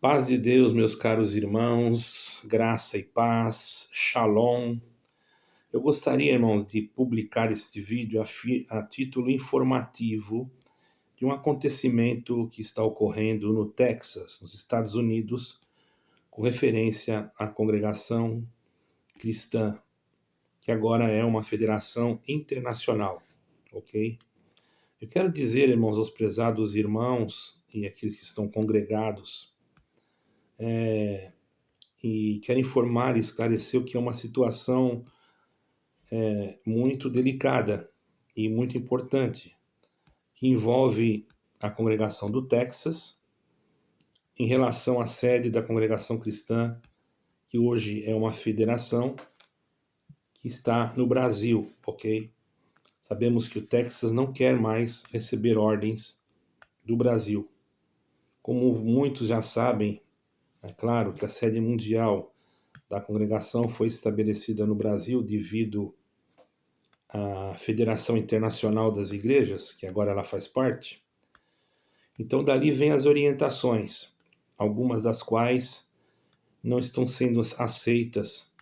Paz de Deus, meus caros irmãos, graça e paz, shalom. Eu gostaria, irmãos, de publicar este vídeo a título informativo de um acontecimento que está ocorrendo no Texas, nos Estados Unidos, com referência à congregação cristã, que agora é uma federação internacional, ok? Eu quero dizer, irmãos, aos prezados irmãos e aqueles que estão congregados, e quero informar e esclarecer o que é uma situação muito delicada e muito importante, que envolve a congregação do Texas em relação à sede da congregação cristã, que hoje é uma federação que está no Brasil, ok? Sabemos que o Texas não quer mais receber ordens do Brasil. Como muitos já sabem, é claro que a sede mundial da congregação foi estabelecida no Brasil devido à Federação Internacional das Igrejas, que agora ela faz parte. Então dali vem as orientações, algumas das quais não estão sendo aceitas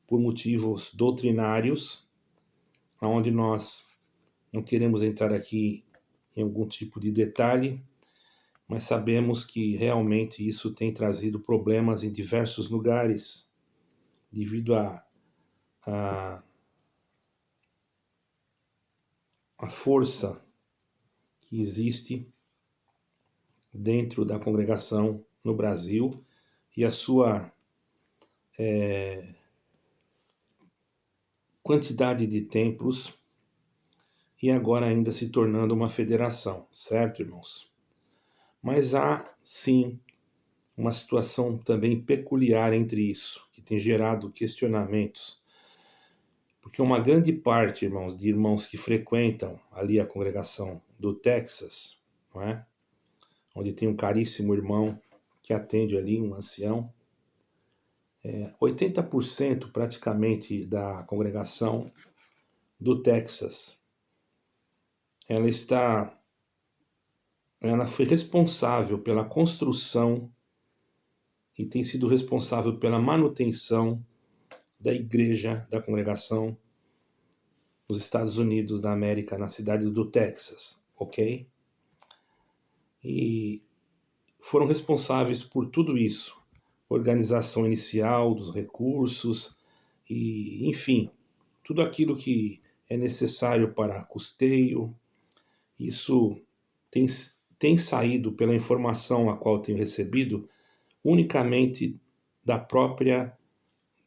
por motivos doutrinários, onde nós não queremos entrar aqui em algum tipo de detalhe, mas sabemos que realmente isso tem trazido problemas em diversos lugares, devido a força que existe dentro da congregação no Brasil e a sua quantidade de templos, e agora ainda se tornando uma federação, certo, irmãos? Mas há, sim, uma situação também peculiar entre isso, que tem gerado questionamentos, porque uma grande parte, irmãos, de irmãos que frequentam ali a congregação do Texas, não é? Onde tem um caríssimo irmão que atende ali, um ancião, 80% praticamente da congregação do Texas, ela foi responsável pela construção e tem sido responsável pela manutenção da igreja, da congregação nos Estados Unidos da América, na cidade do Texas, ok? E foram responsáveis por tudo isso, organização inicial dos recursos e, enfim, tudo aquilo que é necessário para custeio. Isso tem saído, pela informação a qual tenho recebido, unicamente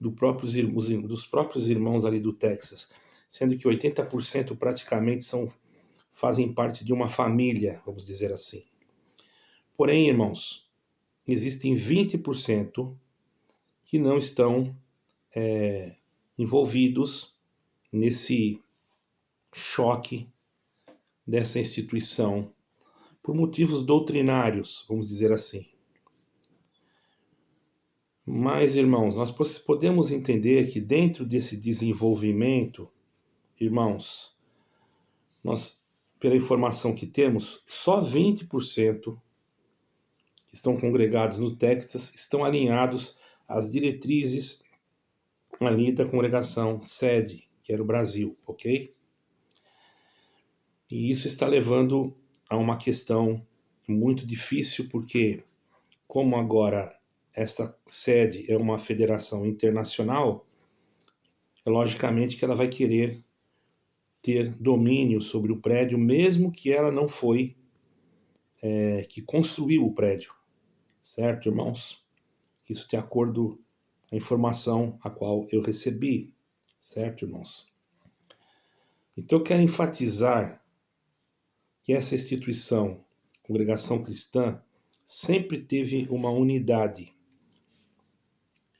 dos próprios irmãos ali do Texas, sendo que 80% praticamente fazem parte de uma família, vamos dizer assim. Porém, irmãos, existem 20% que não estão envolvidos nesse choque dessa instituição, por motivos doutrinários, vamos dizer assim. Mas, irmãos, nós podemos entender que dentro desse desenvolvimento, irmãos, nós, pela informação que temos, só 20% que estão congregados no Texas estão alinhados às diretrizes ali da congregação sede, que era o Brasil, ok? E isso está levando a uma questão muito difícil, porque como agora esta sede é uma federação internacional, logicamente que ela vai querer ter domínio sobre o prédio, mesmo que ela não foi que construiu o prédio, certo, irmãos? Isso de acordo com a informação a qual eu recebi, certo, irmãos? Então eu quero enfatizar que essa instituição, congregação cristã, sempre teve uma unidade.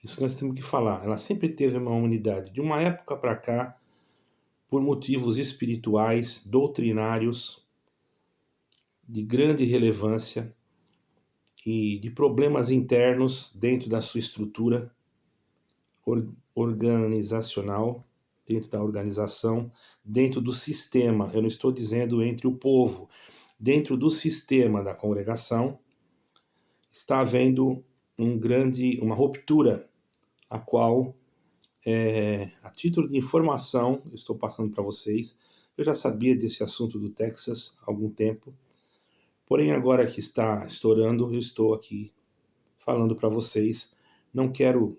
Isso nós temos que falar. Ela sempre teve uma unidade. De uma época para cá, por motivos espirituais, doutrinários, de grande relevância e de problemas internos dentro da sua estrutura organizacional, dentro da organização, dentro do sistema. Eu não estou dizendo entre o povo. Dentro do sistema da congregação, está havendo uma ruptura, a qual, a título de informação, eu estou passando para vocês. Eu já sabia desse assunto do Texas há algum tempo, porém agora que está estourando, eu estou aqui falando para vocês. Não quero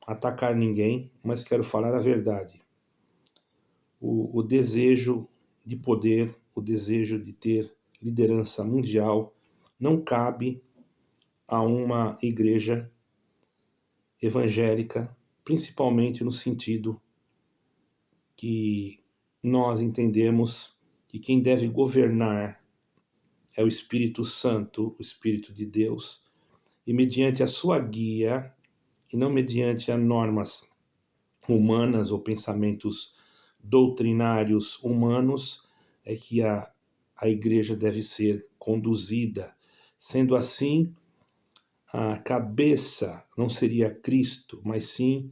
atacar ninguém, mas quero falar a verdade. O desejo de poder, o desejo de ter liderança mundial não cabe a uma igreja evangélica, principalmente no sentido que nós entendemos que quem deve governar é o Espírito Santo, o Espírito de Deus, e mediante a sua guia, e não mediante as normas humanas ou pensamentos doutrinários humanos, é que a igreja deve ser conduzida. Sendo assim, a cabeça não seria Cristo, mas sim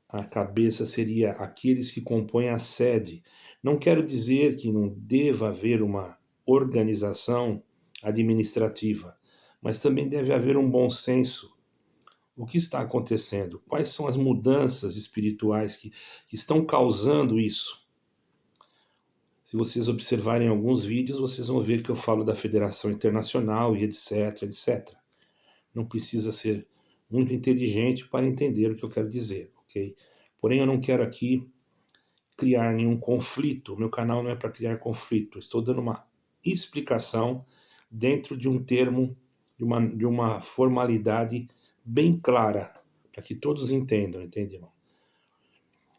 a cabeça seria aqueles que compõem a sede. Não quero dizer que não deva haver uma organização administrativa, mas também deve haver um bom senso. O que está acontecendo? Quais são as mudanças espirituais que estão causando isso? Se vocês observarem alguns vídeos, vocês vão ver que eu falo da Federação Internacional e etc, etc. Não precisa ser muito inteligente para entender o que eu quero dizer, ok? Porém, eu não quero aqui criar nenhum conflito. Meu canal não é para criar conflito. Eu estou dando uma explicação dentro de um termo, de uma formalidade bem clara, para que todos entendam, entende, irmão?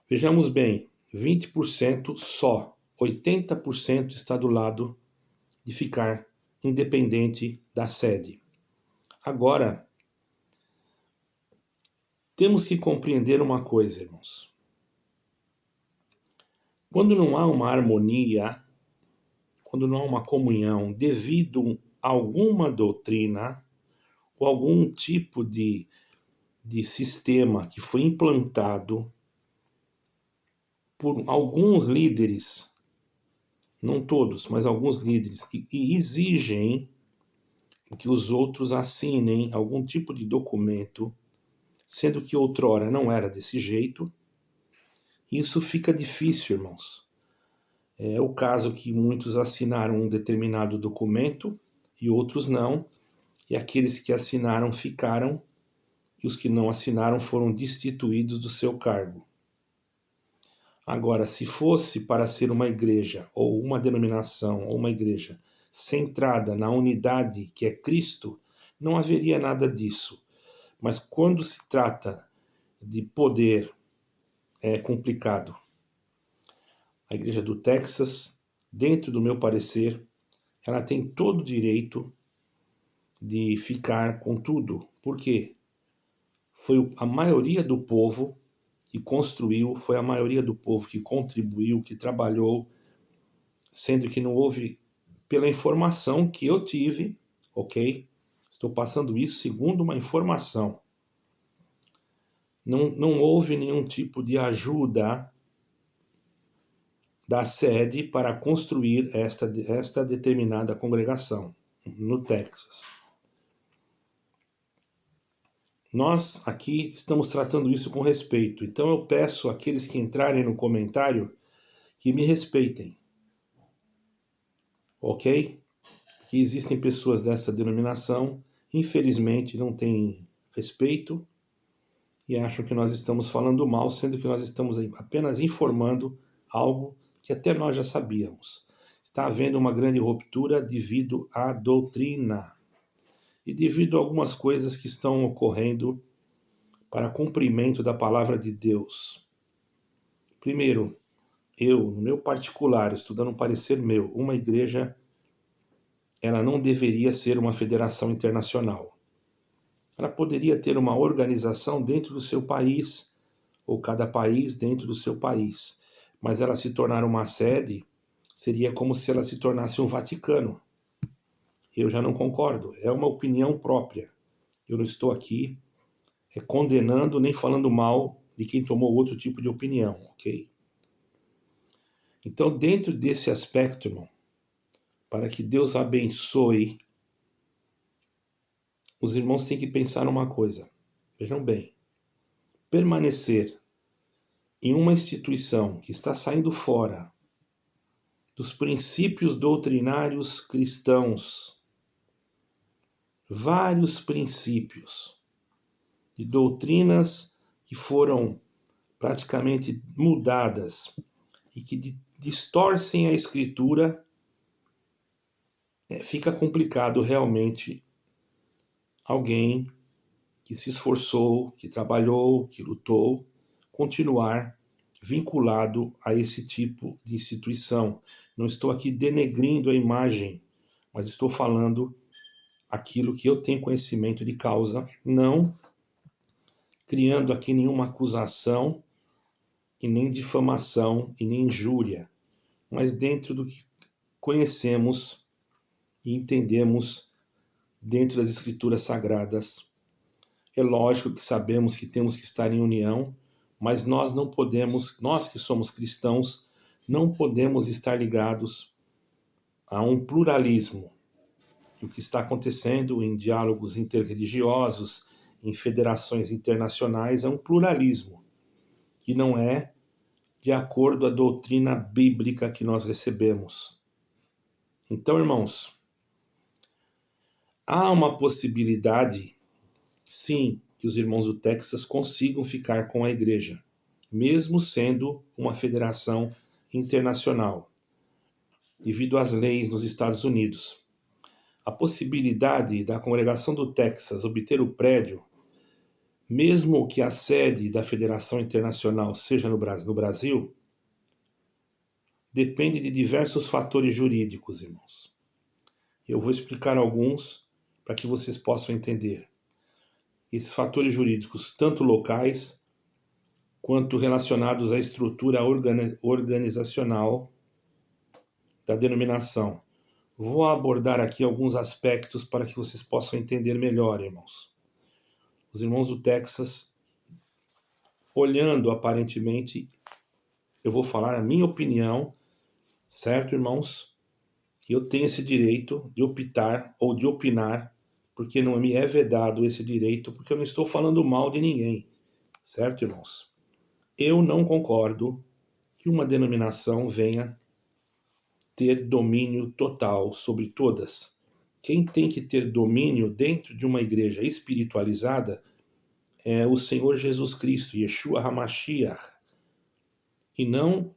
Vejamos bem, 20% só, 80% está do lado de ficar independente da sede. Agora, temos que compreender uma coisa, irmãos. Quando não há uma harmonia, quando não há uma comunhão, devido a alguma doutrina ou algum tipo de sistema que foi implantado por alguns líderes, não todos, mas alguns líderes, e exigem que os outros assinem algum tipo de documento, sendo que outrora não era desse jeito, isso fica difícil, irmãos. É o caso que muitos assinaram um determinado documento e outros não, e aqueles que assinaram ficaram, e os que não assinaram foram destituídos do seu cargo. Agora, se fosse para ser uma igreja, ou uma denominação, ou uma igreja centrada na unidade que é Cristo, não haveria nada disso. Mas quando se trata de poder, é complicado. A igreja do Texas, dentro do meu parecer, ela tem todo o direito de ficar com tudo. Por quê? Foi a maioria do povo que construiu, foi a maioria do povo que contribuiu, que trabalhou, sendo que não houve, pela informação que eu tive, ok? Estou passando isso segundo uma informação. Não houve nenhum tipo de ajuda da sede para construir esta determinada congregação no Texas. Nós aqui estamos tratando isso com respeito, então eu peço àqueles que entrarem no comentário que me respeitem, ok? Que existem pessoas dessa denominação, infelizmente não têm respeito e acham que nós estamos falando mal, sendo que nós estamos apenas informando algo que até nós já sabíamos. Está havendo uma grande ruptura devido à doutrina e devido a algumas coisas que estão ocorrendo para cumprimento da palavra de Deus. Primeiro, eu, no meu particular, estudando um parecer meu, uma igreja, ela não deveria ser uma federação internacional. Ela poderia ter uma organização dentro do seu país, ou cada país dentro do seu país, mas ela se tornar uma sede seria como se ela se tornasse um Vaticano. Eu já não concordo, é uma opinião própria. Eu não estou aqui condenando nem falando mal de quem tomou outro tipo de opinião, ok? Então, dentro desse aspecto, irmão, para que Deus abençoe os irmãos têm que pensar numa coisa. Vejam bem, permanecer em uma instituição que está saindo fora dos princípios doutrinários cristãos, vários princípios de doutrinas que foram praticamente mudadas e que distorcem a escritura, fica complicado realmente alguém que se esforçou, que trabalhou, que lutou, continuar vinculado a esse tipo de instituição. Não estou aqui denegrindo a imagem, mas estou falando aquilo que eu tenho conhecimento de causa, não criando aqui nenhuma acusação e nem difamação e nem injúria, mas dentro do que conhecemos e entendemos dentro das escrituras sagradas. É lógico que sabemos que temos que estar em união, mas nós não podemos, nós que somos cristãos, não podemos estar ligados a um pluralismo. E o que está acontecendo em diálogos interreligiosos, em federações internacionais, é um pluralismo, que não é de acordo à doutrina bíblica que nós recebemos. Então, irmãos, há uma possibilidade, sim, que os irmãos do Texas consigam ficar com a igreja, mesmo sendo uma federação internacional, devido às leis nos Estados Unidos. A possibilidade da congregação do Texas obter o prédio, mesmo que a sede da Federação Internacional seja no Brasil, depende de diversos fatores jurídicos, irmãos. Eu vou explicar alguns para que vocês possam entender. Esses fatores jurídicos, tanto locais quanto relacionados à estrutura organizacional da denominação. Vou abordar aqui alguns aspectos para que vocês possam entender melhor, irmãos. Os irmãos do Texas, olhando aparentemente, eu vou falar a minha opinião, certo, irmãos? Eu tenho esse direito de optar ou de opinar, porque não me é vedado esse direito, porque eu não estou falando mal de ninguém, certo, irmãos? Eu não concordo que uma denominação venha ter domínio total sobre todas. Quem tem que ter domínio dentro de uma igreja espiritualizada é o Senhor Jesus Cristo, Yeshua HaMashiach, e não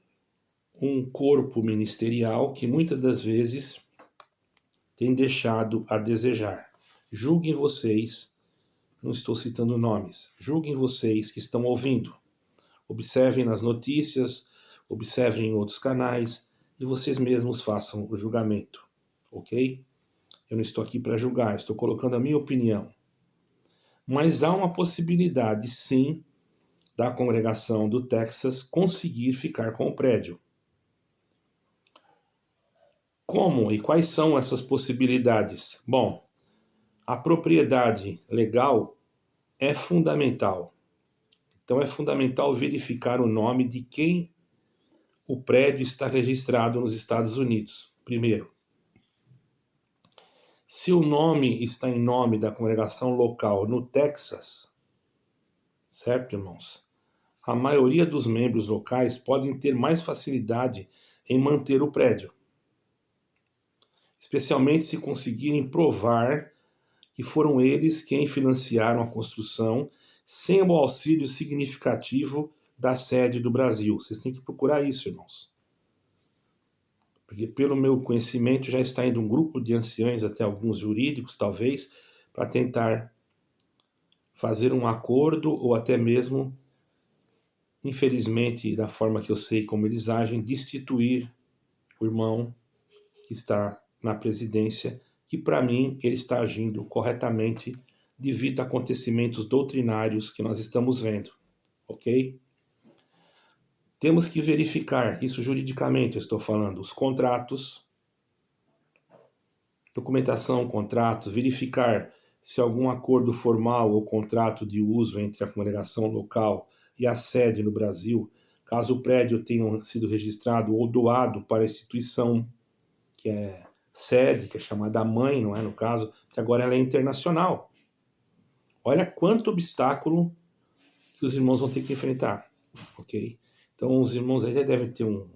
um corpo ministerial que muitas das vezes tem deixado a desejar. Julguem vocês, não estou citando nomes, julguem vocês que estão ouvindo. Observem nas notícias, observem em outros canais e vocês mesmos façam o julgamento, ok? Eu não estou aqui para julgar, estou colocando a minha opinião. Mas há uma possibilidade, sim, da congregação do Texas conseguir ficar com o prédio. Como e quais são essas possibilidades? Bom, a propriedade legal é fundamental. Então é fundamental verificar o nome de quem o prédio está registrado nos Estados Unidos, primeiro. Se o nome está em nome da congregação local no Texas, certo, irmãos? A maioria dos membros locais podem ter mais facilidade em manter o prédio, especialmente se conseguirem provar que foram eles quem financiaram a construção sem o auxílio significativo da sede do Brasil. Vocês têm que procurar isso, irmãos. Porque pelo meu conhecimento já está indo um grupo de anciães, até alguns jurídicos talvez, para tentar fazer um acordo ou até mesmo, infelizmente, da forma que eu sei como eles agem, destituir o irmão que está na presidência, que para mim ele está agindo corretamente devido a acontecimentos doutrinários que nós estamos vendo, ok? Temos que verificar, isso juridicamente eu estou falando, os contratos, documentação, contratos, verificar se algum acordo formal ou contrato de uso entre a congregação local e a sede no Brasil, caso o prédio tenha sido registrado ou doado para a instituição que é sede, que é chamada mãe, não é, no caso, que agora ela é internacional. Olha quanto obstáculo que os irmãos vão ter que enfrentar, ok? Então os irmãos aí já devem ter um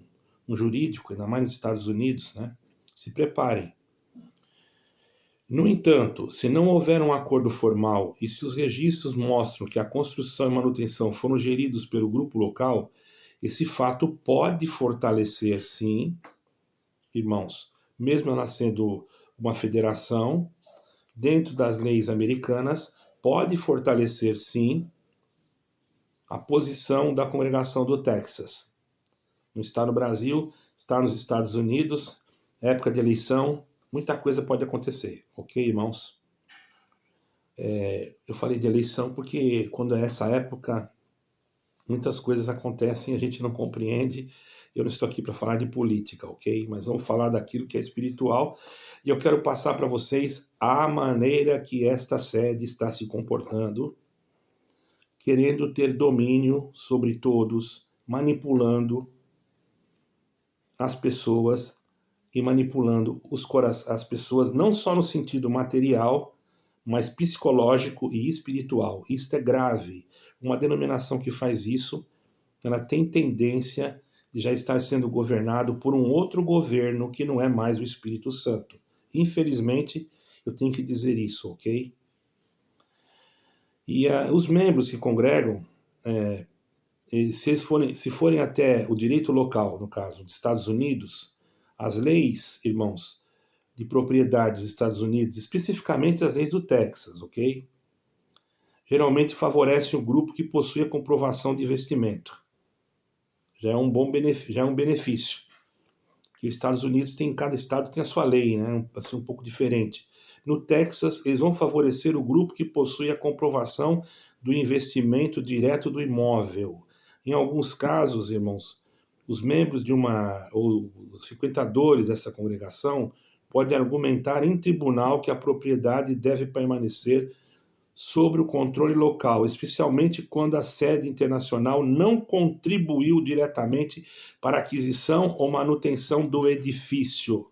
jurídico, ainda mais nos Estados Unidos, né? Se preparem. No entanto, se não houver um acordo formal e se os registros mostram que a construção e manutenção foram geridos pelo grupo local, esse fato pode fortalecer, sim, irmãos, mesmo ela sendo uma federação, dentro das leis americanas, pode fortalecer, sim, a posição da congregação do Texas. Não está no Brasil, está nos Estados Unidos, época de eleição, muita coisa pode acontecer, ok, irmãos? Eu falei de eleição porque quando é essa época, muitas coisas acontecem, a gente não compreende. Eu não estou aqui para falar de política, ok? Mas vamos falar daquilo que é espiritual. E eu quero passar para vocês a maneira que esta sede está se comportando, querendo ter domínio sobre todos, manipulando as pessoas e manipulando as pessoas, não só no sentido material, mas psicológico e espiritual. Isto é grave. Uma denominação que faz isso, ela tem tendência de já estar sendo governado por um outro governo que não é mais o Espírito Santo. Infelizmente, eu tenho que dizer isso, ok? E os membros que congregam, se forem até o direito local, no caso dos Estados Unidos, as leis, irmãos, de propriedade dos Estados Unidos, especificamente as leis do Texas, ok? Geralmente favorecem o grupo que possui a comprovação de investimento. Já é um bom benefício, já é um benefício. Porque os Estados Unidos tem, cada estado tem a sua lei, né? Assim, um pouco diferente. No Texas, eles vão favorecer o grupo que possui a comprovação do investimento direto do imóvel. Em alguns casos, irmãos, os membros de ou os frequentadores dessa congregação podem argumentar em tribunal que a propriedade deve permanecer sobre o controle local, especialmente quando a sede internacional não contribuiu diretamente para a aquisição ou manutenção do edifício.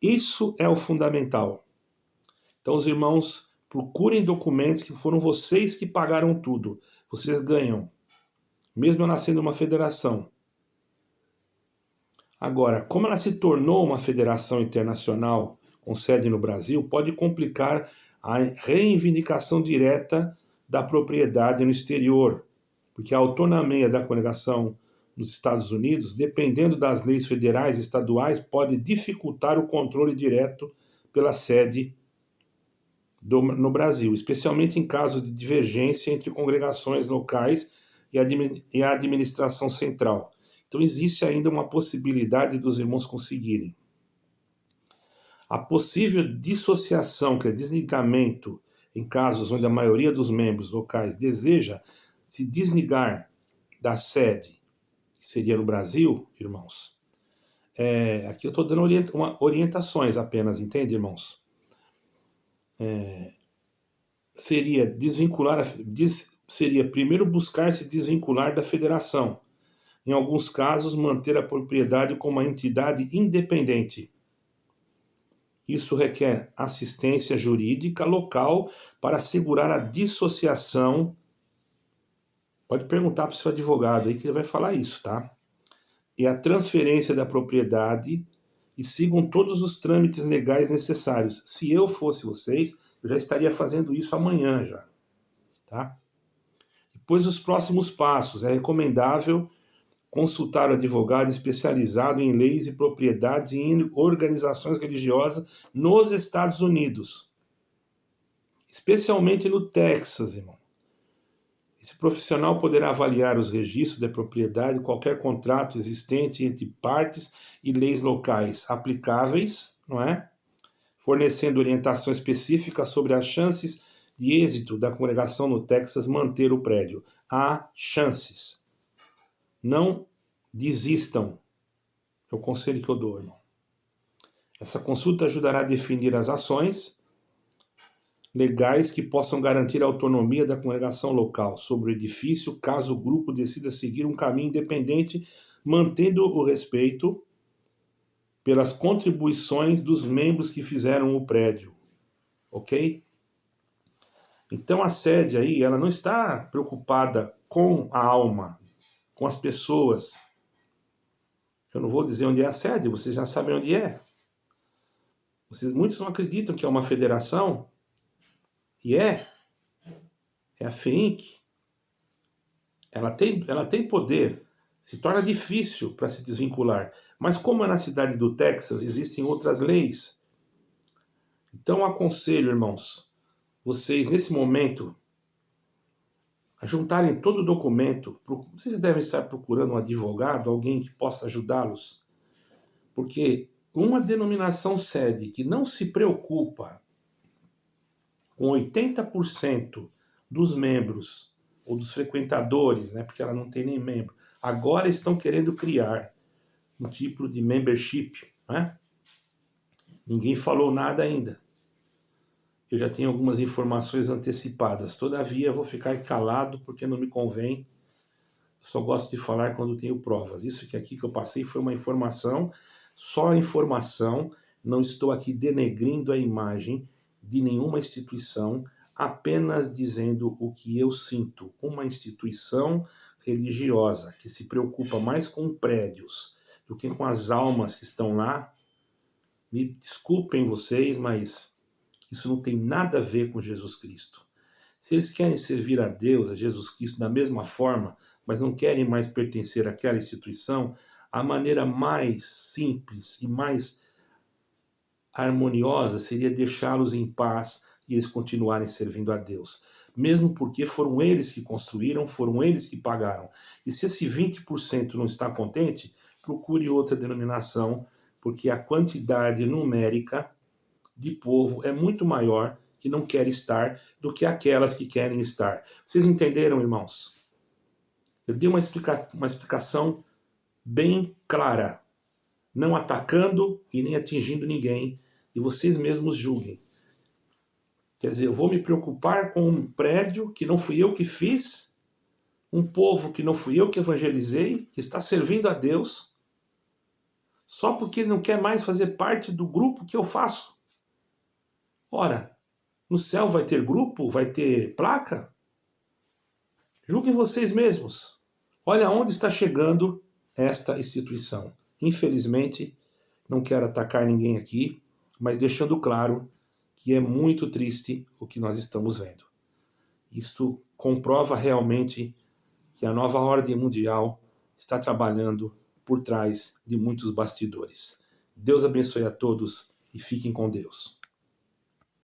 Isso é o fundamental. Então, os irmãos, procurem documentos que foram vocês que pagaram tudo. Vocês ganham, mesmo ela sendo uma federação. Agora, como ela se tornou uma federação internacional com sede no Brasil, pode complicar a reivindicação direta da propriedade no exterior, porque a autonomia da congregação nos Estados Unidos, dependendo das leis federais e estaduais, pode dificultar o controle direto pela sede no Brasil, especialmente em casos de divergência entre congregações locais e a administração central. Então existe ainda uma possibilidade dos irmãos conseguirem. A possível dissociação, que é desligamento, em casos onde a maioria dos membros locais deseja se desligar da sede, que seria no Brasil, irmãos. Aqui eu estou dando orientações apenas, entende, irmãos? Seria desvincular, seria primeiro buscar se desvincular da federação. Em alguns casos, manter a propriedade como uma entidade independente. Isso requer assistência jurídica local para assegurar a dissociação. Pode perguntar para o seu advogado aí que ele vai falar isso, tá? E a transferência da propriedade e sigam todos os trâmites legais necessários. Se eu fosse vocês, eu já estaria fazendo isso amanhã já, tá? Depois os próximos passos. É recomendável consultar o advogado especializado em leis e propriedades e em organizações religiosas nos Estados Unidos, especialmente no Texas, irmão. Esse profissional poderá avaliar os registros da propriedade, qualquer contrato existente entre partes e leis locais aplicáveis, não é? Fornecendo orientação específica sobre as chances de êxito da congregação no Texas manter o prédio. Há chances. Não desistam. É o conselho que eu dou, irmão. Essa consulta ajudará a definir as ações legais que possam garantir a autonomia da congregação local sobre o edifício, caso o grupo decida seguir um caminho independente, mantendo o respeito pelas contribuições dos membros que fizeram o prédio. Ok? Então a sede aí, ela não está preocupada com a alma, com as pessoas. Eu não vou dizer onde é a sede, vocês já sabem onde é. Muitos não acreditam que é uma federação, e é a FEINC. Ela tem poder, se torna difícil para se desvincular. Mas como é na cidade do Texas, existem outras leis. Então aconselho, irmãos, vocês nesse momento a juntarem todo o documento. Vocês devem estar procurando um advogado, alguém que possa ajudá-los, porque uma denominação sede que não se preocupa com 80% dos membros ou dos frequentadores, né, porque ela não tem nem membro, agora estão querendo criar um tipo de membership, né? Ninguém falou nada ainda. Eu já tenho algumas informações antecipadas, todavia vou ficar calado porque não me convém. Eu só gosto de falar quando tenho provas. Isso que aqui que eu passei foi uma informação, só a informação, não estou aqui denegrindo a imagem de nenhuma instituição, apenas dizendo o que eu sinto. Uma instituição religiosa que se preocupa mais com prédios do que com as almas que estão lá. Me desculpem vocês, mas isso não tem nada a ver com Jesus Cristo. Se eles querem servir a Deus, a Jesus Cristo, da mesma forma, mas não querem mais pertencer àquela instituição, a maneira mais simples e mais harmoniosa seria deixá-los em paz e eles continuarem servindo a Deus. Mesmo porque foram eles que construíram, foram eles que pagaram. E se esse 20% não está contente, procure outra denominação, porque a quantidade numérica de povo é muito maior que não quer estar do que aquelas que querem estar. Vocês entenderam, irmãos? Eu dei uma explicação bem clara, não atacando e nem atingindo ninguém, e vocês mesmos julguem. Quer dizer, eu vou me preocupar com um prédio que não fui eu que fiz, um povo que não fui eu que evangelizei, que está servindo a Deus, só porque ele não quer mais fazer parte do grupo que eu faço. Ora, no céu vai ter grupo? Vai ter placa? Julguem vocês mesmos. Olha onde está chegando esta instituição. Infelizmente, não quero atacar ninguém aqui, mas deixando claro que é muito triste o que nós estamos vendo. Isto comprova realmente que a nova ordem mundial está trabalhando por trás de muitos bastidores. Deus abençoe a todos e fiquem com Deus.